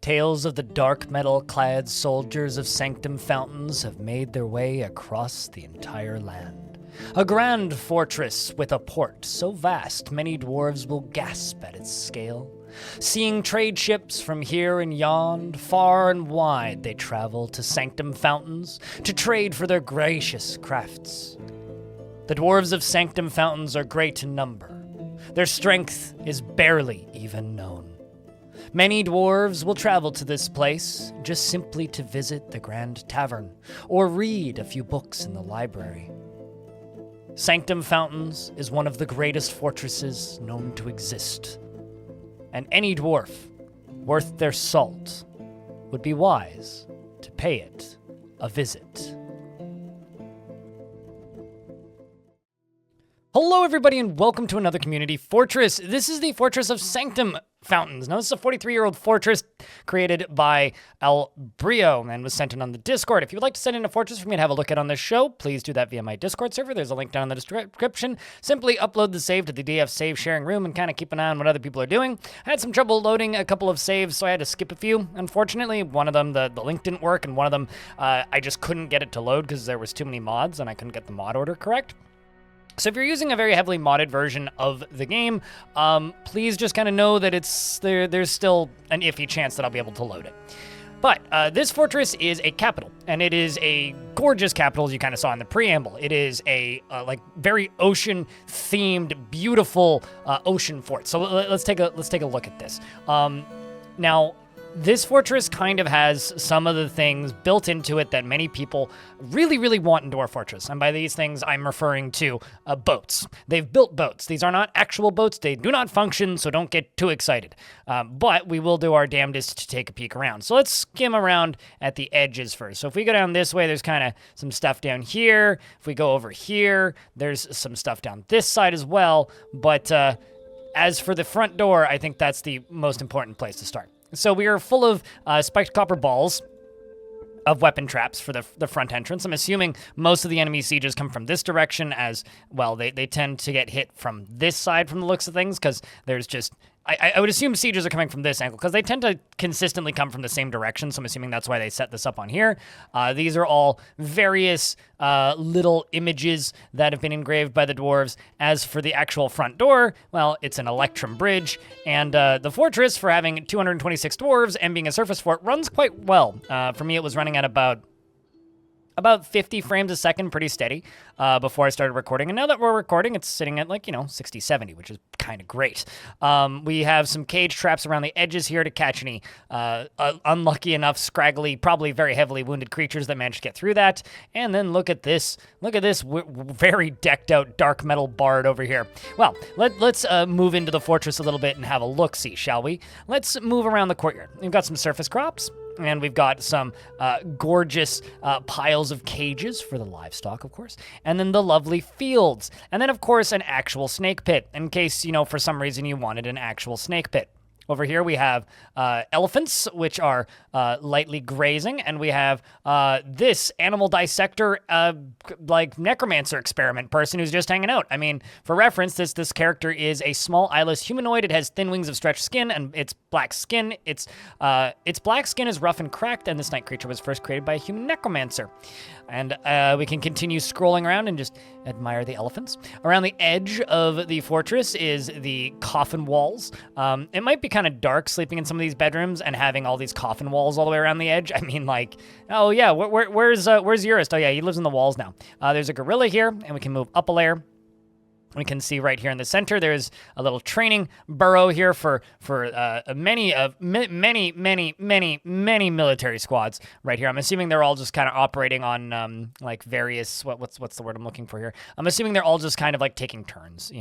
Tales of the dark metal-clad soldiers of Sanctumfountains have made their way across the entire land. A grand fortress with a port so vast many dwarves will gasp at its scale. Seeing trade ships from here and yon, far and wide they travel to Sanctumfountains to trade for their gracious crafts. The dwarves of Sanctumfountains are great in number. Their strength is barely even known. Many dwarves will travel to this place just simply to visit the Grand Tavern or read a few books in the library. Sanctumfountains is one of the greatest fortresses known to exist, and any dwarf worth their salt would be wise to pay it a visit. Hello, everybody, and welcome to another community fortress. This is the Fortress of Sanctumfountains. Now, this is a 43-year-old fortress created by Albreo and was sent in on the Discord. If you would like to send in a fortress for me to have a look at on this show, please do that via my Discord server. There's a link down in the description. Simply upload the save to the DF save sharing room and kind of keep an eye on what other people are doing. I had some trouble loading a couple of saves, so I had to skip a few. Unfortunately, one of them, the link didn't work, and one of them, I just couldn't get it to load because there was too many mods and I couldn't get the mod order correct. So if you're using a very heavily modded version of the game, please just kind of know that there's still an iffy chance that I'll be able to load it. But this fortress is a capital, and it is a gorgeous capital, as you kind of saw in the preamble. It is a very ocean-themed, beautiful ocean fort. So let's take a look at this. Now, this fortress kind of has some of the things built into it that many people really, really want into our fortress. And by these things, I'm referring to boats. They've built boats. These are not actual boats. They do not function, so don't get too excited. But we will do our damnedest to take a peek around. So let's skim around at the edges first. So if we go down this way, there's kind of some stuff down here. If we go over here, there's some stuff down this side as well. But as for the front door, I think that's the most important place to start. So we are full of spiked copper balls of weapon traps for the front entrance. I'm assuming most of the enemy sieges come from this direction as, well, they tend to get hit from this side from the looks of things, because there's just... I would assume sieges are coming from this angle, because they tend to consistently come from the same direction, so I'm assuming that's why they set this up on here. These are all various little images that have been engraved by the dwarves. As for the actual front door, well, it's an electrum bridge, and the fortress, for having 226 dwarves and being a surface fort, runs quite well. For me, it was running at about 50 frames a second, pretty steady, before I started recording. And now that we're recording, it's sitting at 60, 70, which is kind of great. We have some cage traps around the edges here to catch any unlucky enough, scraggly, probably very heavily wounded creatures that manage to get through that. And then look at this very decked out dark metal bard over here. Well, let's move into the fortress a little bit and have a look-see, shall we? Let's move around the courtyard. We've got some surface crops. And we've got some gorgeous piles of cages for the livestock, of course. And then the lovely fields. And then, of course, an actual snake pit, in case, for some reason you wanted an actual snake pit. Over here we have elephants, which are lightly grazing, and we have this animal dissector, necromancer experiment person who's just hanging out. I mean, for reference, this character is a small eyeless humanoid. It has thin wings of stretched skin, and it's black skin. Its black skin is rough and cracked, and this night creature was first created by a human necromancer. And we can continue scrolling around and just admire the elephants. Around the edge of the fortress is the Coffin Walls. It might be kind of dark sleeping in some of these bedrooms and having all these coffin walls all the way around the edge. I mean, oh yeah, where's Urist? Oh yeah, he lives in the walls now. There's a gorilla here, and we can move up a layer. We can see right here in the center, there's a little training burrow here for many military squads right here. I'm assuming they're all just kind of operating on various, what's the word I'm looking for here? I'm assuming they're all just kind of taking turns.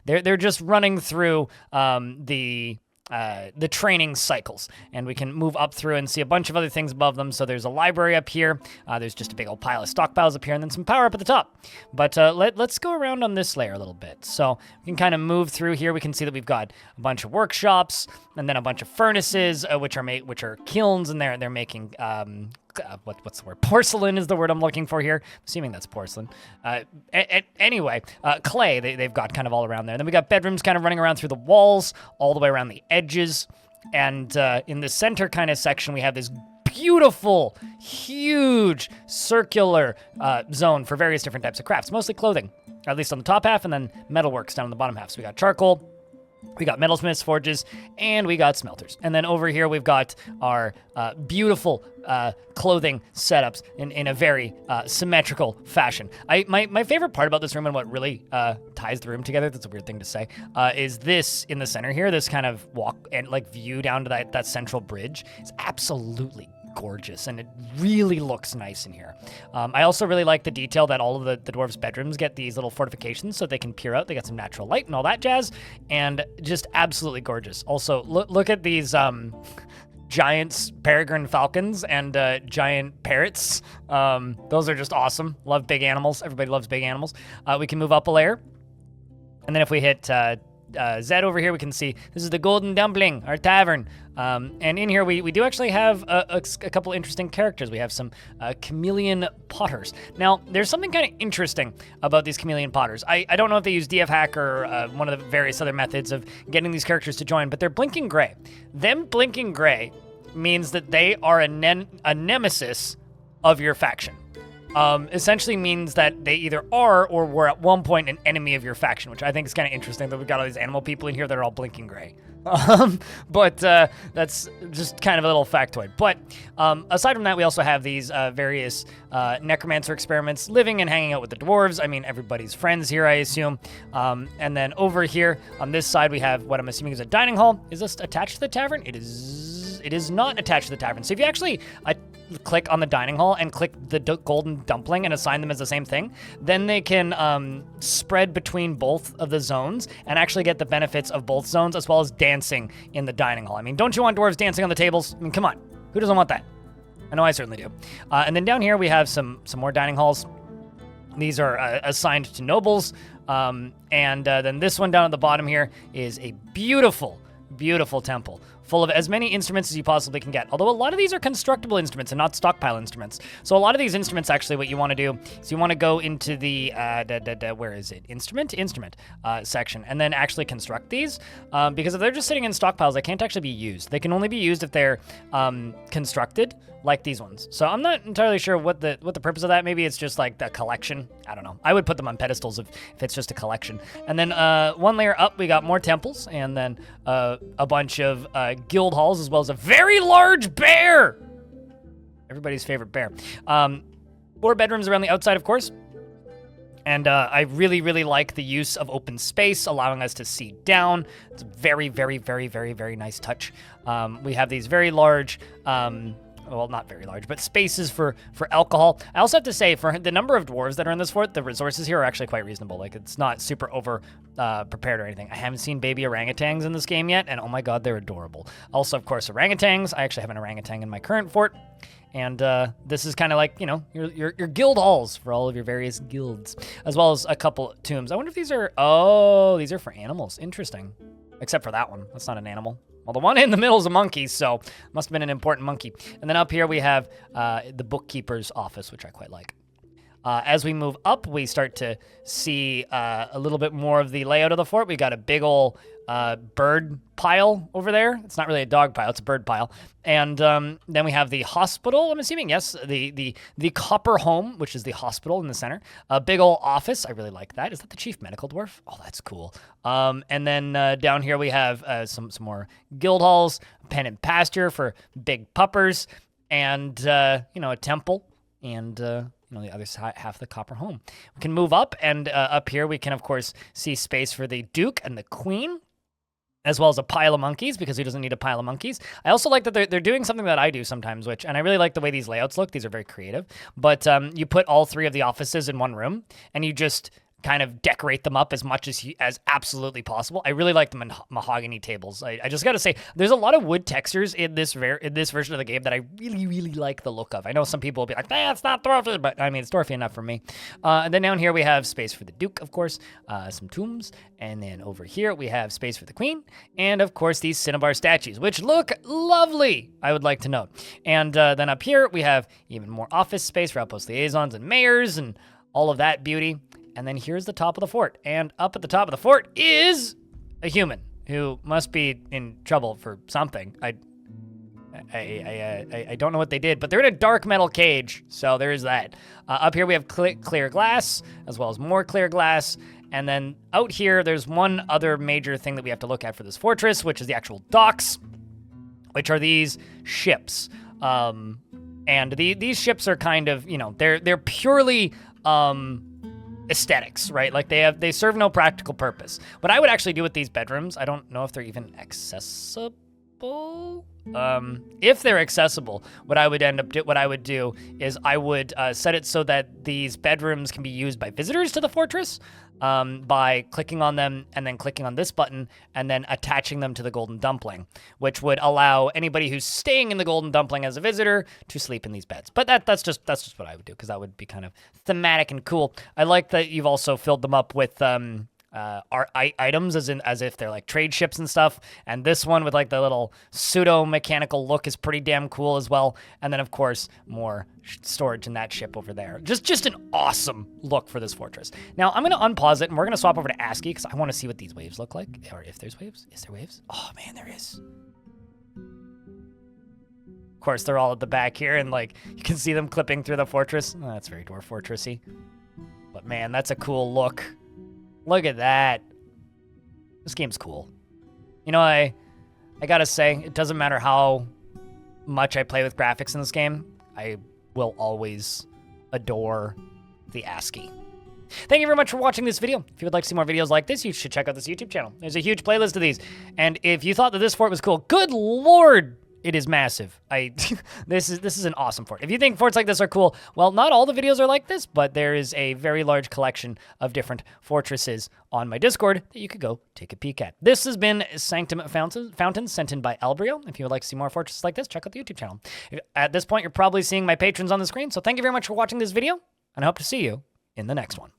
They're just running through the training cycles, and we can move up through and see a bunch of other things above them. So there's a library up here. There's just a big old pile of stockpiles up here, and then some power up at the top. But let's go around on this layer a little bit. So we can kind of move through here. We can see that we've got a bunch of workshops, and then a bunch of furnaces, which are kilns, and they're making what's the word? Porcelain is the word I'm looking for here. I'm assuming that's porcelain. Anyway, clay they've got kind of all around there. Then we got bedrooms kind of running around through the walls, all the way around the edges. And in the center kind of section, we have this beautiful, huge, circular zone for various different types of crafts, mostly clothing, at least on the top half, and then metalworks down on the bottom half. So we got charcoal, we got metalsmiths, forges, and we got smelters. And then over here, we've got our beautiful clothing setups in a very symmetrical fashion. My favorite part about this room and what really ties the room together, that's a weird thing to say, is this in the center here, this kind of walk and like view down to that central bridge. It's absolutely gorgeous, and it really looks nice in here. I also really like the detail that all of the dwarves' bedrooms get these little fortifications so they can peer out. They got some natural light and all that jazz, and just absolutely gorgeous. Also, look at these giant peregrine falcons and giant parrots. Those are just awesome. Love big animals. Everybody loves big animals. We can move up a layer, and then if we hit Z over here, we can see this is the Golden Dumpling, our tavern. And in here, we do actually have a couple interesting characters. We have some chameleon potters. Now, there's something kind of interesting about these chameleon potters. I don't know if they use DF hack or one of the various other methods of getting these characters to join, but they're blinking gray. Them blinking gray means that they are a nemesis of your faction. Essentially means that they either are or were at one point an enemy of your faction, which I think is kind of interesting that we've got all these animal people in here that are all blinking gray. But that's just kind of a little factoid. But aside from that, we also have these various necromancer experiments living and hanging out with the dwarves. I mean, everybody's friends here, I assume. And then over here on this side, we have what I'm assuming is a dining hall. Is this attached to the tavern? It is not attached to the tavern. So if you actually click on the dining hall and click the golden dumpling and assign them as the same thing, then they can spread between both of the zones and actually get the benefits of both zones as well as dancing in the dining hall. I mean, don't you want dwarves dancing on the tables? I mean, come on. Who doesn't want that? I know I certainly do. And then down here we have some more dining halls. These are assigned to nobles. And then this one down at the bottom here is a beautiful, beautiful temple full of as many instruments as you possibly can get. Although a lot of these are constructible instruments and not stockpile instruments. So a lot of these instruments, actually, what you want to do is you want to go into the, where is it? Instrument section, and then actually construct these. Because if they're just sitting in stockpiles, they can't actually be used. They can only be used if they're constructed, like these ones. So I'm not entirely sure what the purpose of that. Maybe it's just like the collection. I don't know. I would put them on pedestals if it's just a collection. And then one layer up, we got more temples, and then a bunch of guild halls, as well as a very large bear. Everybody's favorite bear. More bedrooms around the outside, of course. And I really, really like the use of open space, allowing us to see down. It's a very, very, very, very, very nice touch. We have these very large, well, not very large, but spaces for alcohol. I also have to say, for the number of dwarves that are in this fort, the resources here are actually quite reasonable. Like, it's not super over prepared or anything. I haven't seen baby orangutans in this game yet, and oh my god, they're adorable. Also, of course, orangutans. I actually have an orangutan in my current fort. And this is kind of like, you know, your guild halls for all of your various guilds, as well as a couple tombs. I wonder if these are, oh, these are for animals. Interesting. Except for that one. That's not an animal. Well, the one in the middle is a monkey, so must have been an important monkey. And then up here we have the bookkeeper's office, which I quite like. As we move up, we start to see a little bit more of the layout of the fort. We got a big ol' bird pile over there. It's not really a dog pile, it's a bird pile. And then we have the hospital, I'm assuming, yes, the copper home, which is the hospital in the center. A big ol' office, I really like that. Is that the chief medical dwarf? Oh, that's cool. And then down here we have some more guild halls, pen and pasture for big puppers, and, you know, a temple, and, you know, the other side, half the copper home. We can move up, and up here we can, of course, see space for the Duke and the Queen, as well as a pile of monkeys, because who doesn't need a pile of monkeys? I also like that they're doing something that I do sometimes, and I really like the way these layouts look. These are very creative. But you put all three of the offices in one room, and you just kind of decorate them up as much as absolutely possible. I really like the mahogany tables. I just got to say, there's a lot of wood textures in this version of the game that I really, really like the look of. I know some people will be like, it's not dwarfy, but I mean, it's dwarfy enough for me. And then down here we have space for the Duke, of course, some tombs, and then over here we have space for the Queen, and of course these cinnabar statues, which look lovely, I would like to note. And then up here we have even more office space for outpost liaisons and mayors and all of that beauty. And then here's the top of the fort. And up at the top of the fort is a human. who must be in trouble for something. I don't know what they did, but they're in a dark metal cage, so there is that. Up here we have clear glass, as well as more clear glass, and then out here there's one other major thing that we have to look at for this fortress, which is the actual docks, which are these ships. And these ships are kind of, you know, they're purely aesthetics, right? Like they serve no practical purpose. What I would actually do with these bedrooms, I don't know if they're even accessible. If they're accessible, what I would do is I would set it so that these bedrooms can be used by visitors to the fortress by clicking on them and then clicking on this button and then attaching them to the golden dumpling, which would allow anybody who's staying in the golden dumpling as a visitor to sleep in these beds. But that's just what I would do, because that would be kind of thematic and cool. I like that you've also filled them up with items as if they're like trade ships and stuff, and this one with like the little pseudo mechanical look is pretty damn cool as well. And then of course more storage in that ship over there. Just an awesome look for this fortress. Now I'm gonna unpause it and we're gonna swap over to ASCII because I want to see what these waves look like, or if there's waves. Is there waves? Oh man, there is. Of course they're all at the back here, and like you can see them clipping through the fortress. Oh, that's very Dwarf Fortressy, but man, that's a cool look. Look at that. This game's cool. You know, I gotta say, it doesn't matter how much I play with graphics in this game, I will always adore the ASCII. Thank you very much for watching this video. If you would like to see more videos like this, you should check out this YouTube channel. There's a huge playlist of these. And if you thought that this fort was cool, good lord, it is massive. This is an awesome fort. If you think forts like this are cool, well, not all the videos are like this, but there is a very large collection of different fortresses on my Discord that you could go take a peek at. This has been Sanctumfountains, sent in by Albreo. If you would like to see more fortresses like this, check out the YouTube channel. At this point, you're probably seeing my patrons on the screen, so thank you very much for watching this video, and I hope to see you in the next one.